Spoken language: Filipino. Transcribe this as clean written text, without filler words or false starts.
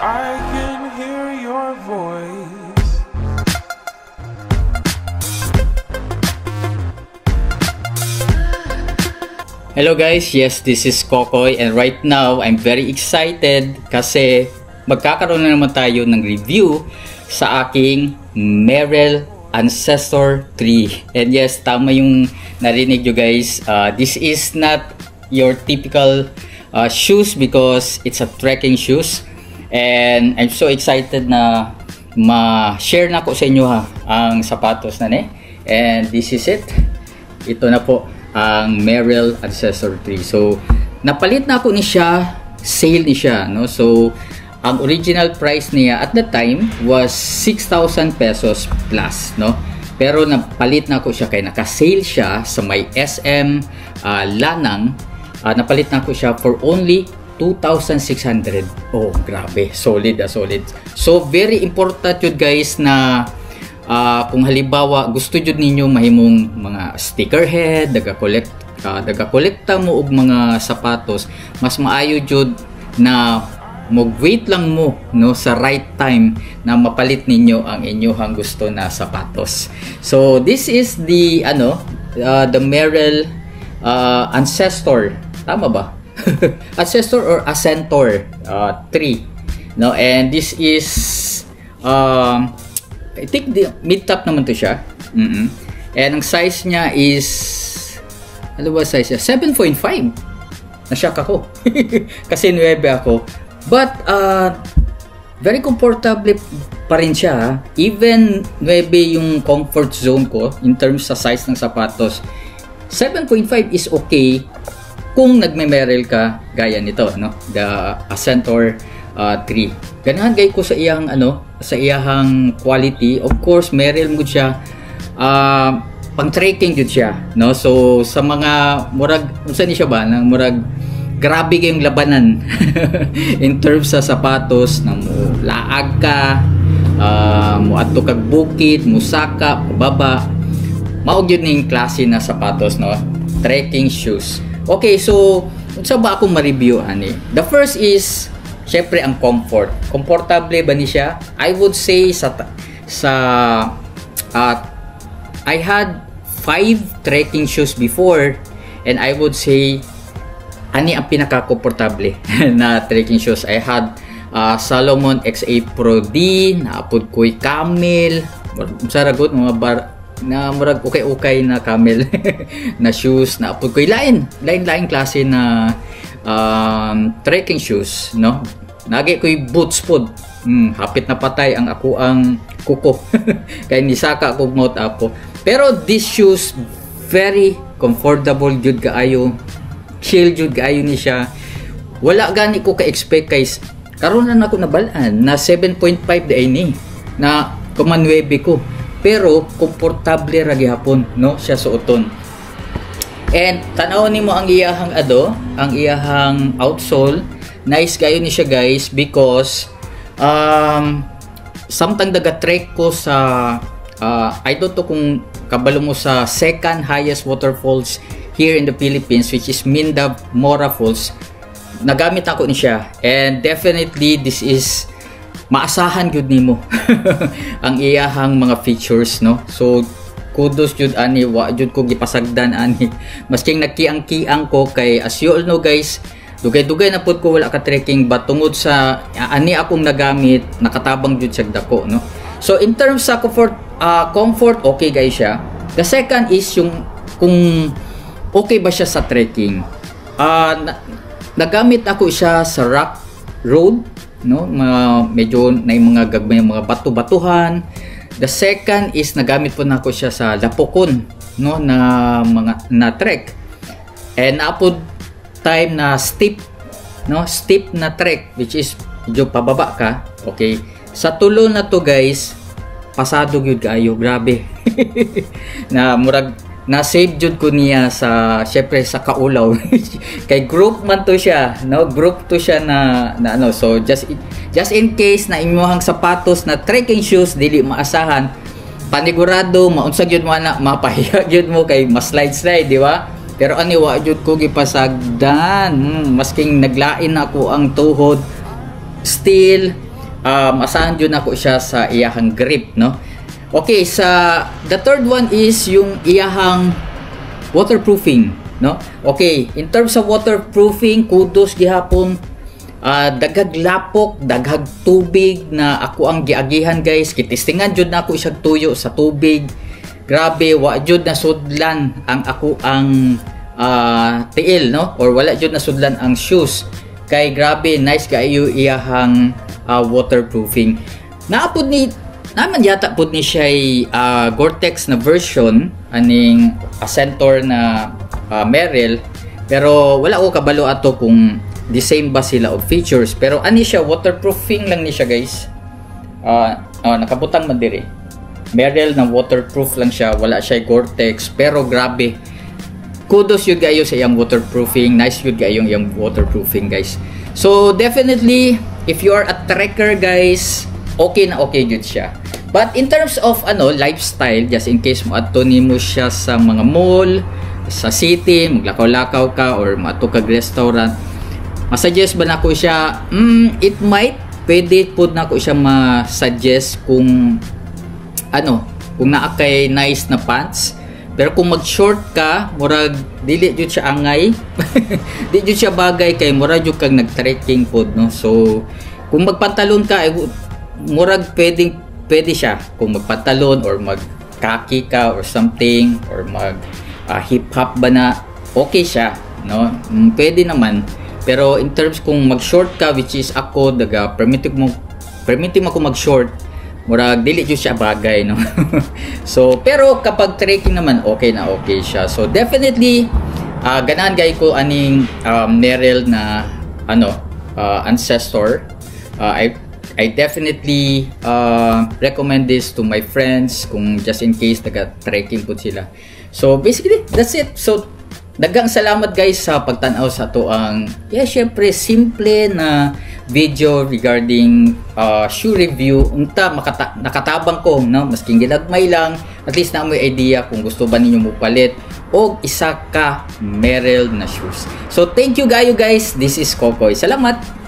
I can hear your voice. Hello guys, yes, this is Kokoy and right now I'm very excited kasi magkakaroon na naman tayo ng review sa aking Merrell Ancestor 3. And yes, tama yung narinig nyo guys, this is not your typical shoes because it's a trekking shoes. And I'm so excited na ma-share na ko sa inyo ang sapatos na ni. And this is it. Ito na po ang Merrell Ancestor 3. So napalit na ako ni siya, sale ni siya, no? So ang original price niya at the time was 6,000 pesos plus, no? Pero napalit na ako siya kay naka-sale siya sa may SM Lanang. Napalit na ako siya for only 2,600. Oh, grabe, solid, solid. So very important yun guys na kung halimbawa gusto jud ninyo mahimong mga sticker head, daga-kolekta mo og mga sapatos, mas maayo jud na mag-wait lang mo, no, sa right time na mapalit ninyo ang inyong gusto na sapatos. So this is the the Merrell Ancestor, tama ba? Ancestor or Ascentor 3, no? And this is I think the mid-top naman to siya. And ang size niya is, ano ba size niya? 7.5. Na-shock ako. Kasi 9 ako. But, very comfortable pa rin siya. Even 9 yung comfort zone ko in terms sa size ng sapatos. 7.5 is okay kung nagme-Merrell ka gaya nito, no? The Ascentor 3. Ganahan gay ko sa iyang sa iyang quality. Of course, Merrell mo siya pang trekking jud siya, no? So sa mga murag unsa ni siya ba nang murag grabe kayong labanan in terms sa sapatos na mo laag ka, mo adto kag bukid, musaka, pababa. Mao gyud ning klase na sapatos, no? Trekking shoes. Okay, so unsa ba akong ma-review ani? The first is syempre ang comfort. Komportable ba ni siya? I would say I had 5 trekking shoes before and I would say ani ang pinaka-komportable na trekking shoes. I had Salomon XA Pro D, naapod ko'y Camel, saragot mga bar na murag okay na Camel na shoes, naapod ko'y lain klase na trekking shoes, no? Nagi ko'y boots pod. Hapit na patay ang ako ang kuko. Kaya nisaka ko mouth apo. Pero these shoes very comfortable jud kaayo. Chill jud kaayo ni siya. Wala gani ko ka-expect guys. Karon na ako nabalaan na 7.5 day ni na kumanwebe ko. Pero komportable ra gihapon, no? Siya suoton. And tanaw nimo ang iyahang ang iyahang outsole. Nice kayo ni siya guys because samtang daga-trek ko sa I don't know kung kabalo mo sa second highest waterfalls here in the Philippines, which is Minda Mora Falls. Nagamit ako ni siya and definitely this is maasahan gyud nimo ang iyahang mga features, no? So kudos jud ani, wa jud ko gipasagdan ani. Masking nagkiang-kiang ko kay as you all know guys, dugay-dugay na pud ko wala ka trekking but tungod sa ani akong nagamit, nakatabang jud siya dako, no? So in terms sa comfort okay guys siya. The second is yung kung okay ba siya sa trekking. Nagamit ako siya sa rock road, no? Medyo na yung mga gagmay mga bato-batuhan. The second is nagamit po na ako siya sa Lapokon, no, na mga na trek. And apod time na steep, no, steep na trek which is medyo pababa ka. Okay. Sa tulo na to guys, pasado gyud kaayo, grabe. Na murag na save jud ko niya sa syempre sa kaulaw. Kay group man to siya, no? Group to siya na so just in case na imong sapatos na trekking shoes dili maasahan, panigurado maunsag jud mo na mapahiya jud mo kay mas slide di ba? Pero ani wa jud ko gipasagdan. Masking naglain ako ang tuhod, still asahan dyan ako siya sa iyahang grip, no? Okay, the third one is yung iyahang waterproofing, no? Okay, in terms of waterproofing, kudos gihapon. Daghag lapok, daghag tubig na ako ang giagihan, guys. Kitistingan jud na ako isang tuyo sa tubig. Grabe, wa jud na sudlan ang ako ang tiil, no? Or wala jud na sudlan ang shoes. Kay grabe, nice kaayo iyahang waterproofing. Naapod ni naman yata pud ni siya Gore-Tex na version aning Ascentor na Merrell, pero wala ko kabalo ato kung the same ba sila of features, pero ani siya waterproofing lang ni siya, guys. Nakabutang man diri. Merrell na waterproof lang siya, wala siya Gore-Tex, pero grabe. Kudos yun kayo sa iyang waterproofing. Nice yun kayo yung waterproofing, guys. So definitely if you are a trekker, guys, okay na okay yun siya. But in terms of lifestyle, just in case mo ato nimo siya sa mga mall, sa city, maglakaw-lakaw ka or maato kag restaurant, masuggest ba na ko siya? It might, pwede po na ko siya ma-suggest kung kung naakay nice na pants. Pero kung mag-short ka, murag dili jud siya angay. Di jud siya bagay kay murag jud kag nag-trekking pod, no? So kung magpantalon ka, murag pwede siya. Kung magpantalon or mag-khaki ka or something, or mag hip-hop ba na, okay siya, no? Pwede naman. Pero in terms kung mag-short ka, which is ako, permitting mo ako mag-short, murag dili jud siya bagay, no? So pero kapag trekking naman, okay na okay siya. So definitely ganahan gay ko aning Merrell na Ancestor. I definitely recommend this to my friends kung just in case taga-trekking po sila. So basically that's it. So daghang salamat, guys, sa pagtan-aw sa to ang syempre simple na video regarding shoe review. Unta nakatabang ko, no? Masking ginagmay lang, at least na mo idea kung gusto ba ninyo mupalit og isa ka Merrell na shoes. So thank you kayo, guys. This is Kokoy. Salamat.